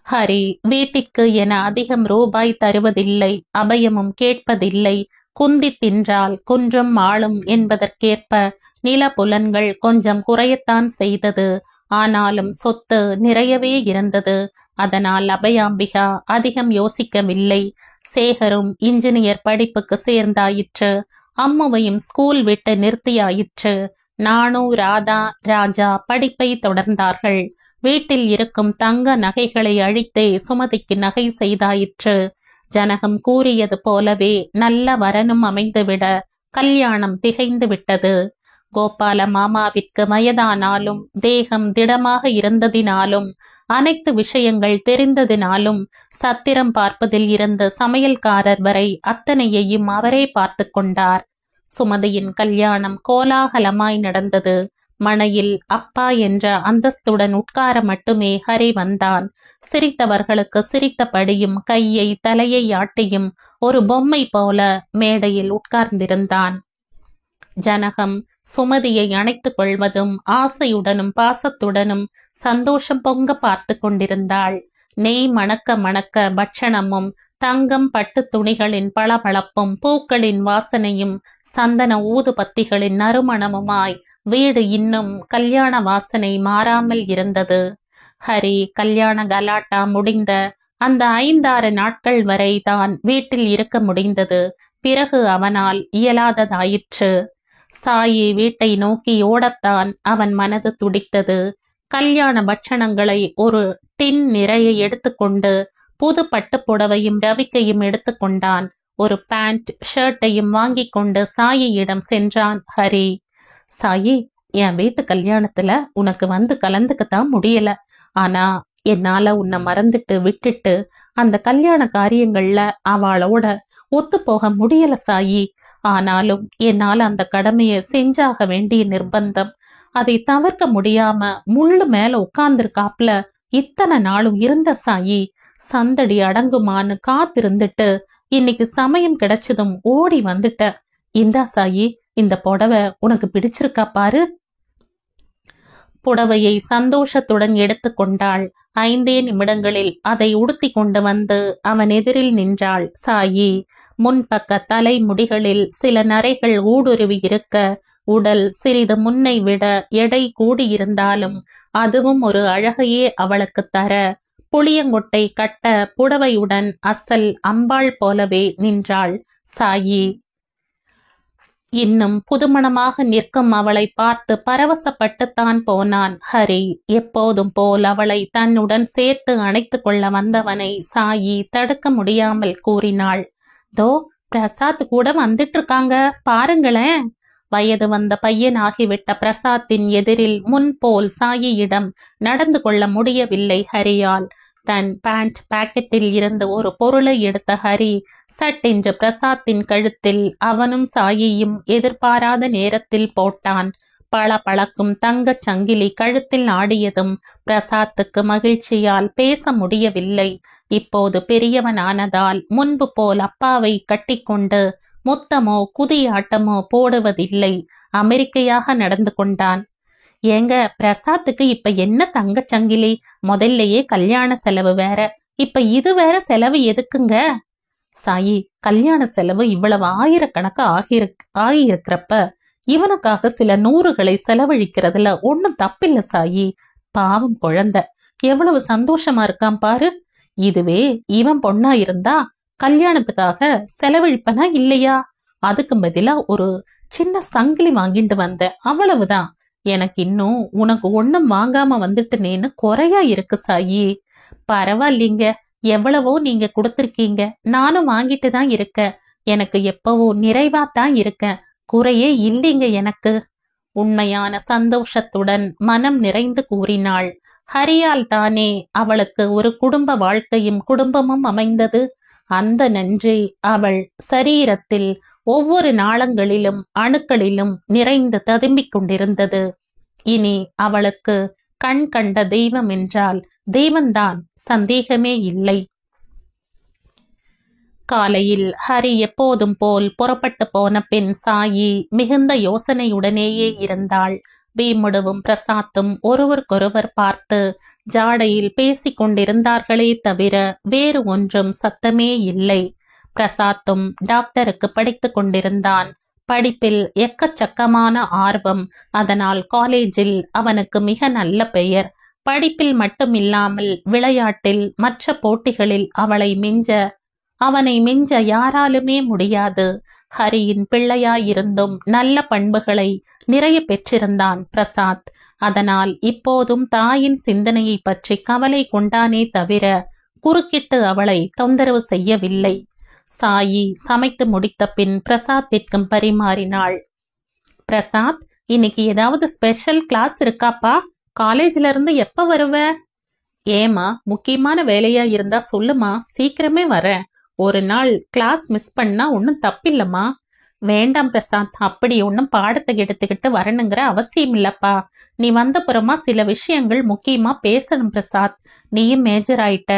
ஹரி வீட்டிற்கு என அதிகம் ரூபாய் தருவதில்லை, அபயமும் கேட்பதில்லை. குந்தி தின்றால் குன்றும் ஆளும் என்பதற்கேற்ப நில புலன்கள் கொஞ்சம் குறையத்தான் செய்தது. ஆனாலும் சொத்து நிறையவே இருந்தது. அதனால் அபயாம்பிகா அதிகம் யோசிக்கவில்லை. சேகரும் இன்ஜினியர் படிப்புக்கு சேர்ந்தாயிற்று. அம்முவையும் ஸ்கூல் விட்டு நிறுத்தியாயிற்று. நானு, ராதா, ராஜா படிப்பை தொடர்ந்தார்கள். வீட்டில் இருக்கும் தங்க நகைகளை அழித்தே சுமதிக்கு நகை செய்தாயிற்று. ஜனகம் கூறியது போலவே நல்ல வரனும் அமைந்துவிட கல்யாணம் திகைந்து விட்டது. கோபால மாமாவிற்கு வயதானாலும் தேகம் திடமாக இருந்ததினாலும் அனைத்து விஷயங்கள் தெரிந்ததினாலும் சத்திரம் பார்ப்பதில் இருந்து சமையல்காரர் வரை அத்தனையையும் அவரே பார்த்து கொண்டார். சுமதியின் கல்யாணம் கோலாகலமாய் நடந்தது. மணையில் அப்பா என்ற அந்தஸ்துடன் உட்கார மட்டுமே ஹரி வந்தான். சிரித்தவர்களுக்கு சிரித்தபடியும் கையை தலையை ஆட்டியும் ஒரு பொம்மை போல மேடையில் உட்கார்ந்திருந்தான். ஜனகம் சுமதியை அணைத்துக் கொள்வதும் ஆசையுடனும் பாசத்துடனும் சந்தோஷம் பொங்க பார்த்து கொண்டிருந்தாள். நெய் மணக்க மணக்க பட்சணமும் தங்கம் பட்டு துணிகளின் பளபளப்பும் பூக்களின் வாசனையும் சந்தன ஊதுபத்திகளின் நறுமணமுமாய் வீடு இன்னும் கல்யாண வாசனை மாறாமல் இருந்தது. ஹரி கல்யாண கலாட்டா முடிந்த அந்த 5-6 நாட்கள் வரை தான் வீட்டில் இருக்க முடிந்தது. பிறகு அவனால் இயலாததாயிற்று. சாயி வீட்டை நோக்கி ஓடத்தான் அவன் மனது துடித்தது. கல்யாண பட்சணங்களை ஒரு டின் நிறைய எடுத்துக்கொண்டு புது பட்டு புடவையும் ரவிக்கையும் எடுத்துக்கொண்டான். ஒரு பேண்ட் ஷர்ட்டையும் வாங்கி கொண்டு சாயியிடம் சென்றான் ஹரி. சாயி, என் வீட்டு கல்யாணத்துல உனக்கு வந்து கலந்துக்கத்தான் முடியல. ஆனா என்னால உன்னை மறந்துட்டு விட்டுட்டு அந்த கல்யாண காரியங்கள்ல அவளோட ஒத்து போக முடியல சாயி. ஆனாலும் என்னால அந்த கடமையை செஞ்சாக வேண்டிய நிர்பந்தம். அதை தவிர்க்க முடியாம முள்ளு மேல உட்கார்ந்துருக்காப்ல இத்தனை நாளும் இருந்த சாயி. சந்தடி அடங்குமான்னு காத்திருந்துட்டு இன்னைக்கு சமயம் கிடைச்சதும் ஓடி வந்துட்ட. இந்தா சாயி, இந்த புடவை உனக்கு பிடிச்சிருக்கா பாரு. புடவையை சந்தோஷத்துடன் எடுத்துக்கொண்டாள். 5 நிமிடங்களில் அதை உடுத்தி கொண்டு வந்து அவன் எதிரில் நின்றாள் சாயி. முன்பக்க தலை முடிகளில் சில நரைகள் ஊடுருவி இருக்க, உடல் சிறிது முன்னை விட எடை கூடியிருந்தாலும் அதுவும் ஒரு அழகையே அவளுக்கு தர, புளியங்கொட்டை கட்ட புடவையுடன் அசல் அம்பாள் போலவே நின்றாள் சாயி. இன்னும் புதுமணமாக நிற்கும் அவளை பார்த்து பரவசப்பட்டுத்தான் போனான் ஹரி. எப்போதும் போல் அவளை தன்னுடன் சேர்த்து அணைத்து கொள்ள வந்தவனை சாயி தடுக்க முடியாமல் கூறினாள். தோ பிரசாத் கூட வந்துட்டு இருக்காங்க பாருங்களேன். வயது வந்த பையனாகிவிட்ட பிரசாத்தின் எதிரில் முன்போல் சாயியிடம் நடந்து கொள்ள முடியவில்லை ஹரியால். தன் பேண்ட் பாக்கெட்டில் இருந்து ஒரு பொருளை எடுத்த ஹரி சட்டென்று பிரசாத்தின் கழுத்தில் அவனும் சாயியும் எதிர்பாராத நேரத்தில் போட்டான். பளபளக்கும் தங்கச் சங்கிலி கழுத்தில் ஆடியதும் பிரசாத்துக்கு மகிழ்ச்சியால் பேச முடியவில்லை. இப்போது பெரியவனானதால் முன்பு போல் அப்பாவை கட்டிக்கொண்டு முத்தமோ குதியாட்டமோ போடுவதில்லை. அமெரிக்கையாக நடந்து கொண்டான். ஏங்க, பிரசாத்துக்கு இப்ப என்ன தங்கச் சங்கிலி? முதல்லையே கல்யாண செலவு வேற, இப்ப இது வேற செலவு எதுக்குங்க? சாயி, கல்யாண செலவு இவ்வளவு ஆயிரக்கணக்கு ஆகியிருக்கிறப்ப இவனுக்காக சில 100களை செலவழிக்கிறதுல ஒன்னும் தப்பில்ல சாயி. பாவம் குழந்தை எவ்வளவு சந்தோஷமா இருக்கான் பாரு. இதுவே இவன் பொண்ணா இருந்தா கல்யாணத்துக்காக செலவழிப்பனா இல்லையா? அதுக்கு பதிலா ஒரு சின்ன சங்கிலி வாங்கிட்டு வந்த, அவ்வளவுதான். எனக்கு இன்னும் உனக்கு ஒன்னும் வாங்காம வந்துட்டுனேன்னு குறையா இருக்கு சாயி. பரவாயில்லைங்க, எவ்வளவோ நீங்க கொடுத்திருக்கீங்க, நானும் வாங்கிட்டு தான் இருக்கேன். எனக்கு எப்பவோ நிறைவா தான் இருக்கேன், குறையே இல்லைங்க எனக்கு. உண்மையான சந்தோஷத்துடன் மனம் நிறைந்து கூறினாள். ஹரியால் தானே அவளுக்கு ஒரு குடும்ப வாழ்க்கையும் குடும்பமும் அமைந்தது. அந்த நன்றி அவள் சரீரத்தில் ஒவ்வொரு நாளங்களிலும் அணுக்களிலும் நிறைந்து ததும்பிக் கொண்டிருந்தது. இனி அவளுக்கு கண் கண்ட தெய்வம் என்றால் தெய்வந்தான், சந்தேகமே இல்லை. காலையில் ஹரி எப்போதும் போல் புறப்பட்டு போன பின் சாயி மிகுந்த யோசனையுடனேயே இருந்தாள். பீமுடுவும் பிரசாத்தும் ஒருவருக்கொருவர் பார்த்து ஜாடையில் பேசிக் கொண்டிருந்தார்களே தவிர வேறு ஒன்றும் சத்தமே இல்லை. பிரசாத்தும் டாக்டருக்கு படித்துக் கொண்டிருந்தான். படிப்பில் எக்கச்சக்கமான ஆர்வம். அதனால் காலேஜில் அவனுக்கு மிக நல்ல பெயர். படிப்பில் மட்டுமில்லாமல் விளையாட்டில் மற்ற போட்டிகளில் அவனை மிஞ்ச யாராலுமே முடியாது. ஹரியின் பிள்ளையாயிருந்தும் நல்ல பண்புகளை நிறைய பெற்றிருந்தான் பிரசாத். அதனால் இப்போதும் தாயின் சிந்தனையை பற்றி கவலை கொண்டானே தவிர குறுக்கிட்டு அவளை தொந்தரவு செய்யவில்லை. சாயி சமைத்து முடித்த பின் பிரசாத்திற்கும் பரிமாறினாள். பிரசாத், இன்னைக்கு ஏதாவது ஸ்பெஷல் கிளாஸ் இருக்காப்பா? காலேஜ்ல இருந்து எப்ப வருவ? ஏமா, முக்கியமான வேலையா இருந்தா சொல்லுமா, சீக்கிரமே வரேன். ஒரு நாள் கிளாஸ் மிஸ் பண்ணா ஒன்னும் தப்பில்லம்மா. வேண்டாம் பிரசாத், அப்படி ஒன்னும் பாடத்தை எடுத்துக்கிட்டு வரணுங்கிற அவசியம் இல்லப்பா. நீ வந்தப்புறமா சில விஷயங்கள் முக்கியமா பேசணும் பிரசாத். நீயும் மேஜர் ஆயிட்ட,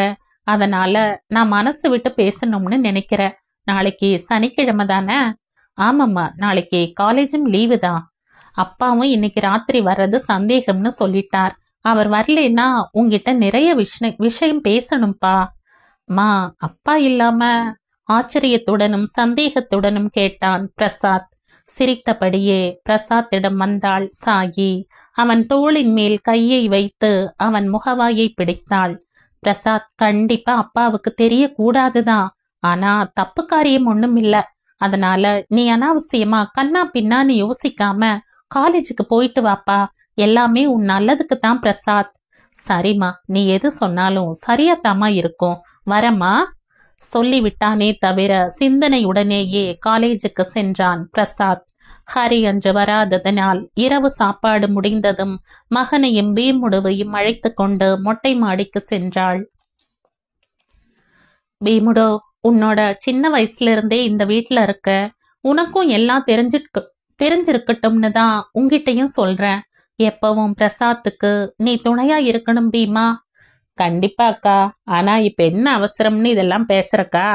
அதனால நான் மனசு விட்டு பேசணும்னு நினைக்கிறேன். நாளைக்கு சனிக்கிழமை தானே? ஆமாம்மா, நாளைக்கு காலேஜும் லீவு தான். அப்பாவும் இன்னைக்கு ராத்திரி வர்றது சந்தேகம்னு சொல்லிட்டார். அவர் வரலன்னா உங்ககிட்ட நிறைய விஷயம் பேசணும்பா. மா, அப்பா இல்லாம? ஆச்சரியத்துடனும் சந்தேகத்துடனும் கேட்டான் பிரசாத். சிரித்தபடியே பிரசாத்திடம் வந்தாள் சாயி. அவன் தோளின் மேல் கையை வைத்து அவன் முகவாயை பிடித்தாள். பிரசாத், கண்டிப்பா அப்பாவுக்கு தெரியக்கூடாதுதான். ஆனா தப்பு காரியம் ஒண்ணும் இல்ல. அதனால நீ அனாவசியமா கண்ணா பின்னான்னு யோசிக்காம காலேஜுக்கு போயிட்டு வாப்பா. எல்லாமே உன் நல்லதுக்கு தான் பிரசாத். சரிம்மா, நீ எது சொன்னாலும் சரியாத்தாமா இருக்கும். வரம்மா. சொல்லிவிட்டானே தவிர சிந்தனையுடனேயே காலேஜுக்கு சென்றான் பிரசாத். ஹரி அன்று வராததனால் இரவு சாப்பாடு முடிந்ததும் மகனையும் பீமுடுவையும் அழைத்து கொண்டு மொட்டை மாடிக்கு சென்றாள். பீமுடு, உன்னோட சின்ன வயசுல இருந்தே இந்த வீட்டுல இருக்க, உனக்கும் எல்லாம் தெரிஞ்சிருக்கட்டும்னு தான் உங்கிட்டையும் சொல்றேன். எப்பவும் பிரசாத்துக்கு நீ துணையா இருக்கணும் பீமா. கண்டிப்பா அக்கா. ஆனா இப்ப என்ன அவசரம்னு இதெல்லாம் பேசுறக்கா?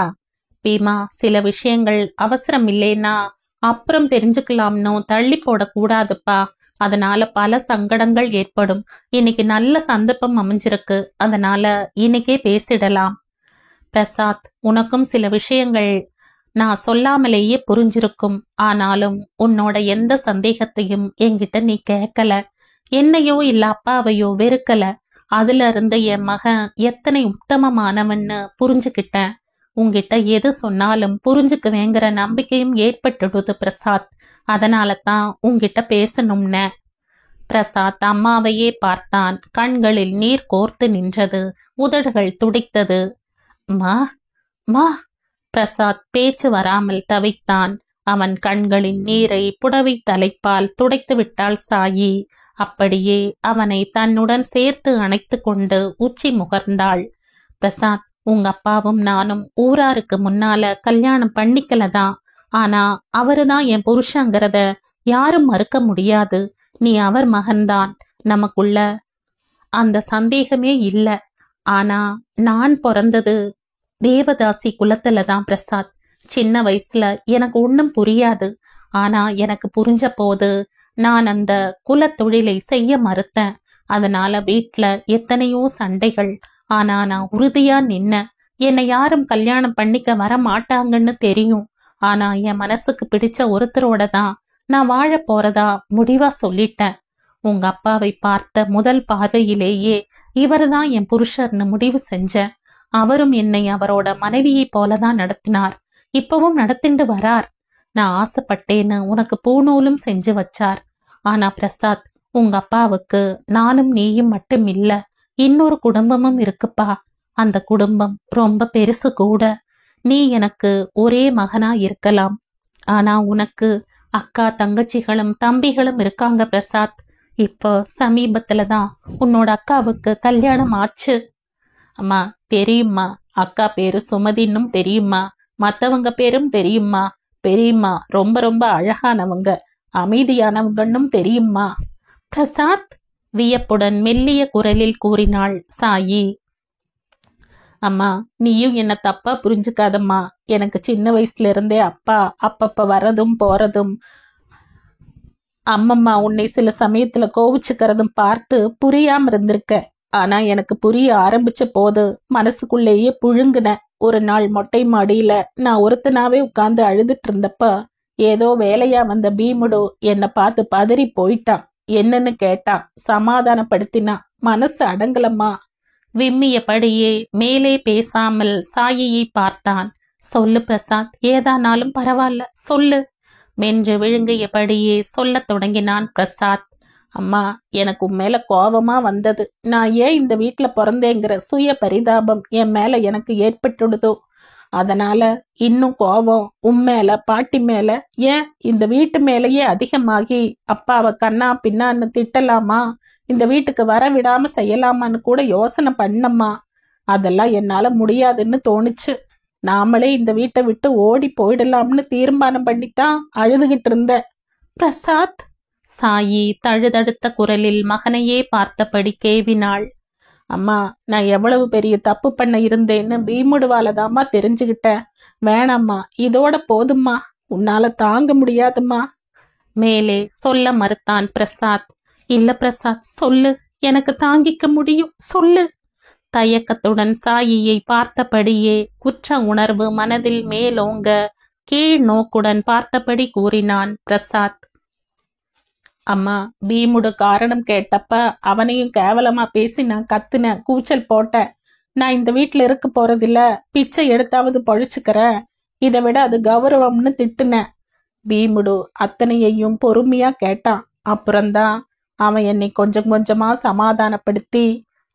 பீமா, சில விஷயங்கள் அவசரம் இல்லைன்னா அப்புறம் தெரிஞ்சுக்கலாம்னு தள்ளி போட கூடாதுப்பா. அதனால பல சங்கடங்கள் ஏற்படும். இன்னைக்கு நல்ல சந்தர்ப்பம் அமைஞ்சிருக்கு. அதனால இன்னைக்கே பேசிடலாம். பிரசாத், உனக்கும் சில விஷயங்கள் நான் சொல்லாமலேயே புரிஞ்சிருக்கும். ஆனாலும் உன்னோட எந்த சந்தேகத்தையும் என்கிட்ட நீ கேட்கல. என்னையோ இல்ல அப்பாவையோ வெறுக்கல. அதுல இருந்து என் மகன் எத்தனை உத்தமமானவன்னு புரிஞ்சுக்கிட்டேன். உன்கிட்ட எது சொன்னாலும் புரிஞ்சுக்குவேங்கிற நம்பிக்கையும் ஏற்பட்டுடுது பிரசாத். அதனால தான் உன்கிட்ட பேசணும்னு. பிரசாத் அம்மாவையே பார்த்தான். கண்களில் நீர் கோர்த்து நின்றது. உதடுகள் துடித்தது. மா மா பிரசாத் பேச்சு வராமல் தவித்தான். அவன் கண்களின் நீரை புடவை தலைப்பால் துடைத்து விட்டாள் சாயி. அப்படியே அவனை தன்னுடன் சேர்த்து அணைத்து கொண்டு உச்சி முகர்ந்தாள். பிரசாத், உங்க அப்பாவும் நானும் ஊராருக்கு முன்னால கல்யாணம் பண்ணிக்கலதான். ஆனா அவருதான் என் புருஷங்கிறத யாரும் மறுக்க முடியாது. நீ அவர் மகன்தான். நமக்குள்ள அந்த சந்தேகமே இல்ல. ஆனா நான் பிறந்தது தேவதாசி குலத்துலதான் பிரசாத். சின்ன வயசுல எனக்கு ஒன்னும் புரியாது. ஆனா எனக்கு புரிஞ்ச போது நான் அந்த குல தொழிலை செய்ய மறுத்தேன். அதனால வீட்ல எத்தனையோ சண்டைகள். ஆனா நான் உறுதியா நின்ன. என்னை யாரும் கல்யாணம் பண்ணிக்க வர மாட்டாங்கன்னு தெரியும். ஆனா என் மனசுக்கு பிடிச்ச ஒருத்தரோட தான் நான் வாழ போறதா முடிவா சொல்லிட்டேன். உங்க அப்பாவை பார்த்த முதல் பார்வையிலேயே இவர்தான் என் புருஷர்னு முடிவு செஞ்சேன். அவரும் என்னை அவரோட மனைவியை போலதான் நடத்தினார். இப்பவும் நடத்திண்டு வரார். நான் ஆசைப்பட்டேன்னு உனக்கு பூநூலும் செஞ்சு வச்சார். ஆனா பிரசாத், உங்க அப்பாவுக்கு நானும் நீயும் மட்டும் இல்ல, இன்னொரு குடும்பமும் இருக்குப்பா. அந்த குடும்பம் ரொம்ப பெருசு கூட. நீ எனக்கு ஒரே மகனா இருக்கலாம். ஆனா உனக்கு அக்கா தங்கச்சிகளும் தம்பிகளும் இருக்காங்க பிரசாத். இப்போ சமீபத்துலதான் உன்னோட அக்காவுக்கு கல்யாணம் ஆச்சு. அம்மா, தெரியுமா? அக்கா பேரு சுமதின்னும் தெரியுமா? மத்தவங்க பேரும் தெரியுமா? பெரியம்மா ரொம்ப ரொம்ப அழகானவங்க, அமைதியானவங்கன்னும் தெரியுமா? பிரசாத் வியப்புடன் மெல்லிய குரலில் கூறினாள் சாயி. அம்மா, நீயும் என்ன தப்பா புரிஞ்சுக்காதம்மா. எனக்கு சின்ன வயசுல இருந்தே அப்பா அப்பப்ப வரதும் போறதும், அம்மம்மா உன்னை சில சமயத்துல கோவிச்சுக்கிறதும் பார்த்து புரியாம இருந்திருக்க. ஆனா எனக்கு புரிய ஆரம்பிச்ச போது மனசுக்குள்ளேயே புழுங்குன. ஒரு நாள் மொட்டை மாடியில நான் ஒருத்தனாவே உட்கார்ந்து அழுதுட்டு இருந்தப்ப ஏதோ வேலையா வந்த பீமுடு என்னை பார்த்து பதறி போயிட்டான். என்னன்னு கேட்டான். சமாதானப்படுத்தினான். மனசு அடங்கலம்மா. விம்மியபடியே மேலே பேசாமல் சாயியை பார்த்தான். சொல்லு பிரசாத், ஏதானாலும் பரவாயில்ல சொல்லு. மென்று விழுங்கியபடியே சொல்லத் தொடங்கினான் பிரசாத். அம்மா, எனக்கு உன் மேல கோபமா வந்தது. நான் ஏன் இந்த வீட்டுல பிறந்தேங்கிற சுய பரிதாபம் என் மேல எனக்கு ஏற்பட்டுடுதோ, அதனால இன்னும் கோபம் உன் மேல, பாட்டி மேல, ஏன் இந்த வீட்டு மேலேயே அதிகமாகி அப்பாவை கண்ணா பின்னான்னு திட்டலாமா, இந்த வீட்டுக்கு வர விடாம செய்யலாமான்னு கூட யோசனை பண்ணம்மா. அதெல்லாம் என்னால முடியாதுன்னு தோணுச்சு. நாமளே இந்த வீட்டை விட்டு ஓடி போயிடலாம்னு தீர்மானம் பண்ணித்தான் அழுதுகிட்டு இருந்தேன். பிரசாத், சாயி தழுதழுத்த குரலில் மகனையே பார்த்தபடி கேவினாள். அம்மா, நான் எவ்வளவு பெரிய தப்பு பண்ண இருந்தேன்னு பீமுடுவாலதாம்மா தெரிஞ்சுக்கிட்டேன். வேணாம்மா, இதோட போதும்மா, உன்னால தாங்க முடியாதும்மா. மேலே சொல்ல மறுத்தான் பிரசாத். இல்ல பிரசாத், சொல்லு, எனக்கு தாங்கிக்க முடியும், சொல்லு. தயக்கத்துடன் சாயியை பார்த்தபடியே குற்ற உணர்வு மனதில் மேலோங்க கீழ் நோக்குடன் பார்த்தபடி கூறினான் பிரசாத். அம்மா, பீமுடு காரணம் கேட்டப்ப அவனையும் கேவலமா பேசி நான் கத்துன, கூச்சல் போட்டேன். நான் இந்த வீட்டுல இருக்க போறதில்ல, பிச்சை எடுத்தாவது பொழைச்சுக்கிறேன், இதை விட அது கௌரவம்னு திட்டுனேன். பீமுடு அத்தனையையும் பொறுமையா கேட்டான். அப்புறம்தான் அவன் என்னை கொஞ்சம் கொஞ்சமா சமாதானப்படுத்தி,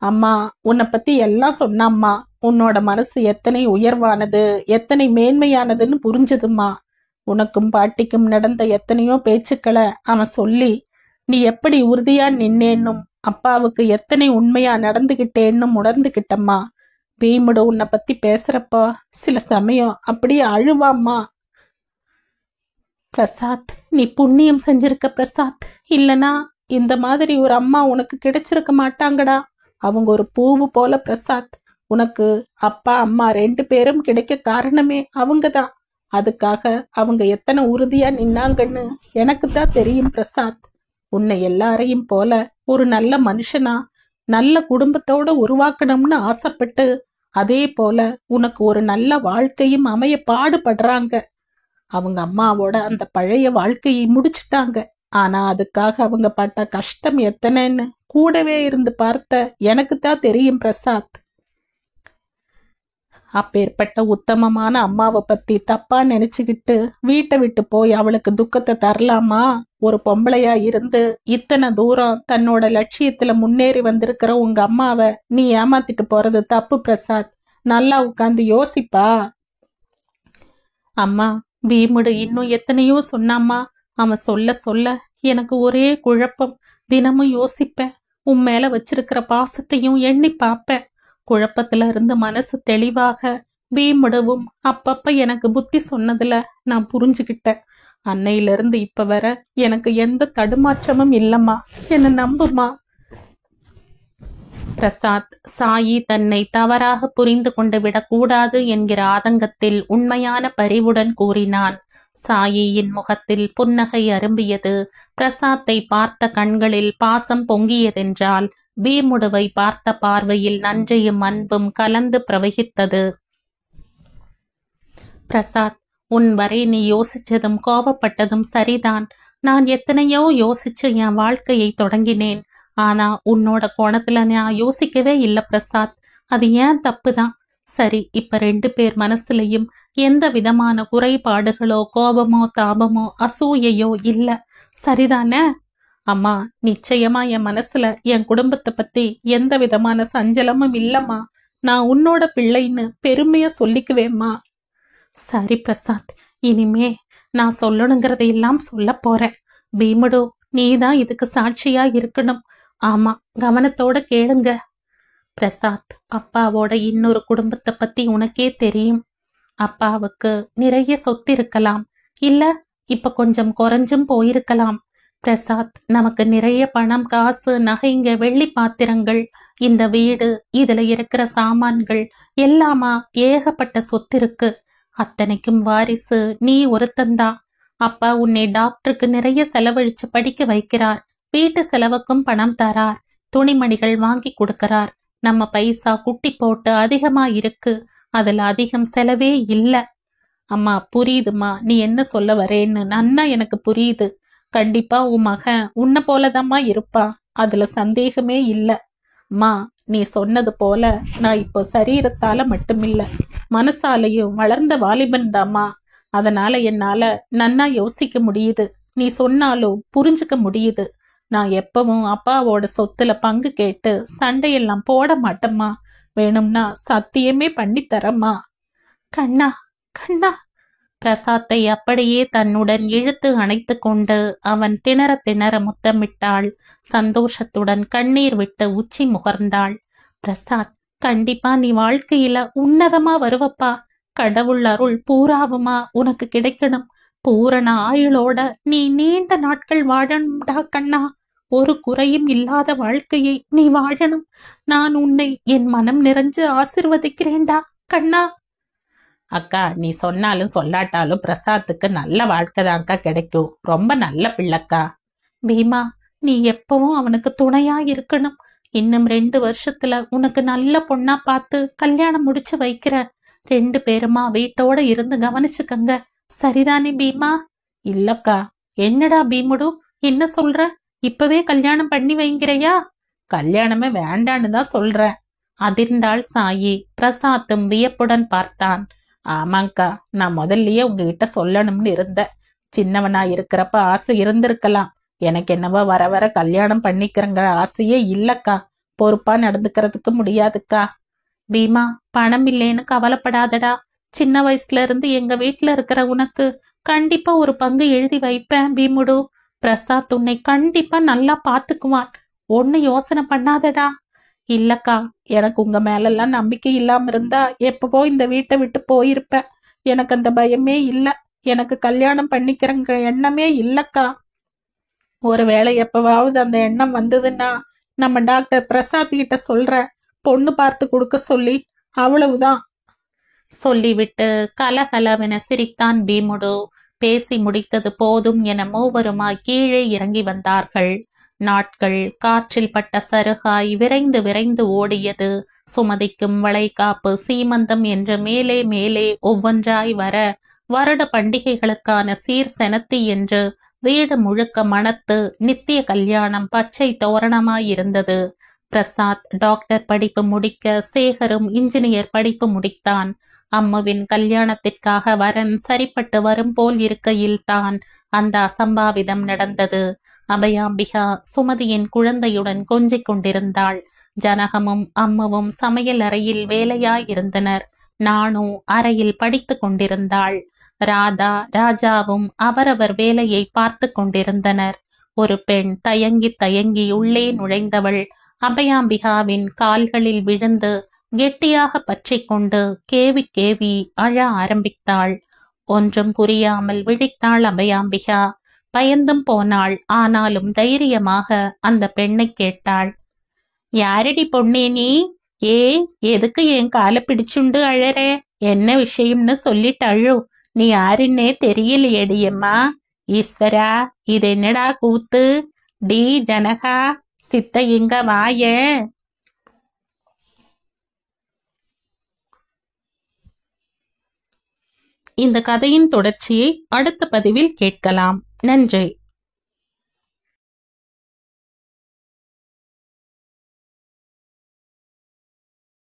அம்மா உன்னை பத்தி எல்லாம் சொன்னாம்மா, உன்னோட மனசு எத்தனை உயர்வானது, எத்தனை மேன்மையானதுன்னு புரிஞ்சதும்மா. உனக்கும் பாட்டிக்கும் நடந்த எத்தனையோ பேச்சுக்களை அவன் சொல்லி நீ எப்படி உறுதியா நின்னேன்னும் அப்பாவுக்கு எத்தனை உண்மையா நடந்துகிட்டேன்னும் உணர்ந்துகிட்டம்மா. பீமுடு உன்னை பத்தி பேசுறப்போ சில சமயம் அப்படியே அழுவாம்மா. பிரசாத், நீ புண்ணியம் செஞ்சிருக்க பிரசாத். இல்லனா இந்த மாதிரி ஒரு அம்மா உனக்கு கிடைச்சிருக்க மாட்டாங்கடா. அவங்க ஒரு பூவு போல பிரசாத். உனக்கு அப்பா அம்மா 2 பேரும் கிடைக்க காரணமே அவங்கதான். அதுக்காக அவங்க எத்தனை உறுதியா நின்னாங்கன்னு எனக்கு தான் தெரியும் பிரசாத். உன்னை எல்லாரையும் போல ஒரு நல்ல மனுஷனா நல்ல குடும்பத்தோட உருவாக்கணும்னு ஆசைப்பட்டு, அதே போல உனக்கு ஒரு நல்ல வாழ்க்கையும் அமைய பாடுபடுறாங்க. அவங்க அம்மாவோட அந்த பழைய வாழ்க்கையை முடிச்சுட்டாங்க. ஆனா அதுக்காக அவங்க பட்ட கஷ்டம் எத்தனைன்னு கூடவே இருந்து பார்த்த எனக்கு தான் தெரியும் பிரசாத். அப்பேற்பட்ட உத்தமமான அம்மாவை பத்தி தப்பா நினைச்சுக்கிட்டு வீட்டை விட்டு போய் அவளுக்கு துக்கத்தை தரலாமா? ஒரு பொம்பளையா இருந்து இத்தனை தூரம் தன்னோட லட்சியத்துல முன்னேறி வந்திருக்கிற உங்க அம்மாவை நீ ஏமாத்திட்டு போறது தப்பு பிரசாத். நல்லா உட்கார்ந்து யோசிப்பா. அம்மா, பீமுடு இன்னும் எத்தனையோ சொன்னாம்மா. அவன் சொல்ல சொல்ல எனக்கு ஒரே குழப்பம். தினமும் யோசிப்பேன். உன் மேல வச்சிருக்கிற பாசத்தையும் எண்ணி பார்ப்பேன். குழப்பத்துல இருந்து மனசு தெளிவாக பீமுடவும் அப்பப்ப எனக்கு புத்தி சொன்னதுல நான் புரிஞ்சுக்கிட்டேன். அன்னையிலிருந்து இப்ப வர எனக்கு எந்த தடுமாற்றமும் இல்லம்மா. என்ன நம்புமா. பிரசாத், சாயி தன்னை தவறாக புரிந்து கொண்டு விடக்கூடாது என்கிற ஆதங்கத்தில் உண்மையான பரிவுடன் கூறினான். சாயியின் முகத்தில் புன்னகை அரும்பியது. பிரசாத்தை பார்த்த கண்களில் பாசம் பொங்கியதென்றால் பீமுடுவை பார்த்த பார்வையில் நன்றியும் அன்பும் கலந்து பிரவகித்தது. பிரசாத், உன் வரை நீ யோசிச்சதும் கோபப்பட்டதும் சரிதான். நான் எத்தனையோ யோசிச்சு என் வாழ்க்கையை தொடங்கினேன். ஆனா உன்னோட கோணத்துல நான் யோசிக்கவே இல்லை பிரசாத். அது ஏன் தப்புதான். சரி, இப்ப 2 பேர் மனசுலையும் எந்த விதமான குறைபாடுகளோ கோபமோ தாபமோ அசூயையோ இல்ல, சரிதானே? அம்மா, நிச்சயமா என் மனசுல என் குடும்பத்தை பத்தி எந்த விதமான சஞ்சலமும் இல்லம்மா. நான் உன்னோட பிள்ளைன்னு பெருமையா சொல்லிக்குவேம்மா. சரி பிரசாத், இனிமே நான் சொல்லணுங்கிறதையெல்லாம் சொல்ல போறேன். பீமுடு, நீதான் இதுக்கு சாட்சியா இருக்கணும். ஆமா, கவனத்தோட கேளுங்க. பிரசாத், அப்பாவோட இன்னொரு குடும்பத்தை பத்தி உனக்கே தெரியும். அப்பாவுக்கு நிறைய சொத்து இருக்கலாம், இல்ல இப்ப கொஞ்சம் குறைஞ்சும் போயிருக்கலாம். பிரசாத், நமக்கு நிறைய பணம், காசு, நகைங்க, வெள்ளி பாத்திரங்கள், இந்த வீடு, இதுல இருக்கிற சாமான்கள் எல்லாமா ஏகப்பட்ட சொத்து இருக்கு. அத்தனைக்கும் வாரிசு நீ ஒருத்தந்தான். அப்பா உன்னை டாக்டருக்கு நிறைய செலவழிச்சு படிக்க வைக்கிறார். வீட்டு செலவுக்கும் பணம் தரார். துணிமணிகள் வாங்கி கொடுக்கிறார். நம்ம பைசா குட்டி போட்டு அதிகமா இருக்கு. அதுல அதிகம் செலவே இல்ல. அம்மா, புரியுதுமா நீ என்ன சொல்ல வரேன்னு நன்னா எனக்கு புரியுது. கண்டிப்பா உன் மகன் உன்னை போலதாம்மா இருப்பா, அதுல சந்தேகமே இல்ல. மா, நீ சொன்னது போல நான் இப்போ சரீரத்தால மட்டுமில்ல மனசாலையும் வளர்ந்த வாலிபன் தாம்மா. அதனால என்னால நன்னா யோசிக்க முடியுது. நீ சொன்னாலும் புரிஞ்சுக்க முடியுது. நான் எப்பவும் அப்பாவோட சொத்துல பங்கு கேட்டு சண்டையெல்லாம் போட மாட்டேம்மா. வேணும்னா சத்தியமே பண்ணி தரம்மா. கண்ணா, கண்ணா. பிரசாத்தை அப்படியே தன்னுடன் இழுத்து அணைத்து கொண்டு அவன் திணற திணற முத்தமிட்டாள். சந்தோஷத்துடன் கண்ணீர் விட்டு உச்சி முகர்ந்தாள். பிரசாத், கண்டிப்பா நீ வாழ்க்கையில உன்னதமா வருவப்பா. கடவுள் அருள் பூராவுமா உனக்கு கிடைக்கணும். பூரண ஆயுளோட நீ நீண்ட நாட்கள் வாழணும்டா கண்ணா. ஒரு குறையும் இல்லாத வாழ்க்கையை நீ வாழணும். நான் உன்னை என் மனம் நிறைஞ்சு ஆசிர்வதிக்கிறேன்டா கண்ணா. அக்கா, நீ சொன்னாலும் சொல்லாட்டாலும் பிரசாத்துக்கு நல்ல வாழ்க்கை தான்க்கா கிடைக்கும். ரொம்ப நல்ல பிள்ளைக்கா. பீமா, நீ எப்பவும் அவனுக்கு துணையா இருக்கணும். இன்னும் 2 வருஷத்துல உனக்கு நல்ல பொண்ணா பார்த்து கல்யாணம் முடிச்சு வைக்கிற. 2 பேருமா வீட்டோட இருந்து கவனிச்சுக்கங்க. சரிதானே பீமா? இல்லக்கா. என்னடா பீமுடு, என்ன சொல்ற? இப்பவே கல்யாணம் பண்ணி வைங்கிறையா? கல்யாணமே வேண்டான்னு தான் சொல்றேன். அதிர்ந்தாள் சாயி. பிரசாத்தும் வியப்புடன் பார்த்தான். ஆமாங்கக்கா, நான் முதல்லயே உங்ககிட்ட சொல்லணும்னு இருந்தேன். சின்னவனா இருக்கிறப்ப ஆசை இருந்திருக்கலாம். எனக்கு என்னவோ வர வர கல்யாணம் பண்ணிக்கிறங்கிற ஆசையே இல்லக்கா. பொறுப்பா நடந்துக்கிறதுக்கு முடியாதுக்கா. பீமா, பணம் இல்லேன்னு கவலைப்படாதடா. சின்ன வயசுல இருந்து எங்க வீட்டுல இருக்கிற உனக்கு கண்டிப்பா ஒரு பங்கு எழுதி வைப்பேன் பீமுடு. பிரசாத் உன்னை கண்டிப்பா நல்லா பாத்துக்குவான். ஒண்ணு யோசனை பண்ணாதடா. இல்லக்கா, எனக்கு உங்க மேலெல்லாம் நம்பிக்கை இல்லாம இருந்தா எப்பவோ இந்த வீட்டை விட்டு போயிருப்பேன். எனக்கு அந்த பயமே இல்ல. எனக்கு கல்யாணம் பண்ணிக்கிறங்கிற எண்ணமே இல்லக்கா. ஒருவேளை எப்பவாவது அந்த எண்ணம் வந்ததுன்னா நம்ம டாக்டர் பிரசாத் கிட்ட சொல்றேன், பொண்ணு பார்த்து கொடுக்க சொல்லி. அவ்வளவுதான். சொல்லிவிட்டு கலகலவென சிரித்தான் பீமுடு. பேசி முடித்தது போதும் என மூவருமாய் கீழே இறங்கி வந்தார்கள். நாட்கள் காற்றில் பட்ட சருகாய் விரைந்து விரைந்து ஓடியது. சுமதிக்கும் வளைகாப்பு, சீமந்தம் என்று மேலே மேலே ஒவ்வொன்றாய் வர, வருட பண்டிகைகளுக்கான சீர் செனத்தி என்று வீடு முழுக்க மணத்து நித்திய கல்யாணம் பச்சை தோரணமாயிருந்தது. பிரசாத் டாக்டர் படிப்பு முடிக்க, சேகரும் இன்ஜினியர் படிப்பு முடித்தான். அம்முவின் கல்யாணத்திற்காக வரன் சரிப்பட்டு வரும் போல் இருக்கையில் தான் அந்த அசம்பாவிதம் நடந்தது. அபயாம்பிகா சுமதியின் குழந்தையுடன் கொஞ்சிக் கொண்டிருந்தாள். ஜனகமும் அம்முவும் சமையல் அறையில் வேலையாயிருந்தனர். நானு அறையில் படித்து கொண்டிருந்தாள். ராதா ராஜாவும் அவரவர் வேலையை பார்த்து கொண்டிருந்தனர். ஒரு பெண் தயங்கி தயங்கி உள்ளே நுழைந்தவள் அபயாம்பிகாவின் கால்களில் விழுந்து கெட்டியாக பற்றி கொண்டு கேவி கேவி அழ ஆரம்பித்தாள். ஒன்றும் புரியாமல் விழித்தாள் அபயாம்பிகா. பயந்தும் போனாள். ஆனாலும் தைரியமாக அந்த பெண்ணை கேட்டாள். யாரடி பொண்ணே நீ? எதுக்கு என் காலை பிடிச்சுண்டு அழறே? என்ன விஷயம்னு சொல்லிட்டு அழு. நீ யாருன்னே தெரியலையடியம்மா. ஈஸ்வரா, இது என்னடா கூத்து? டி ஜனகா, சித்த இங்க வாய. இந்த கதையின் தொடர்ச்சியை அடுத்த பதிவில் கேட்கலாம். நன்றி.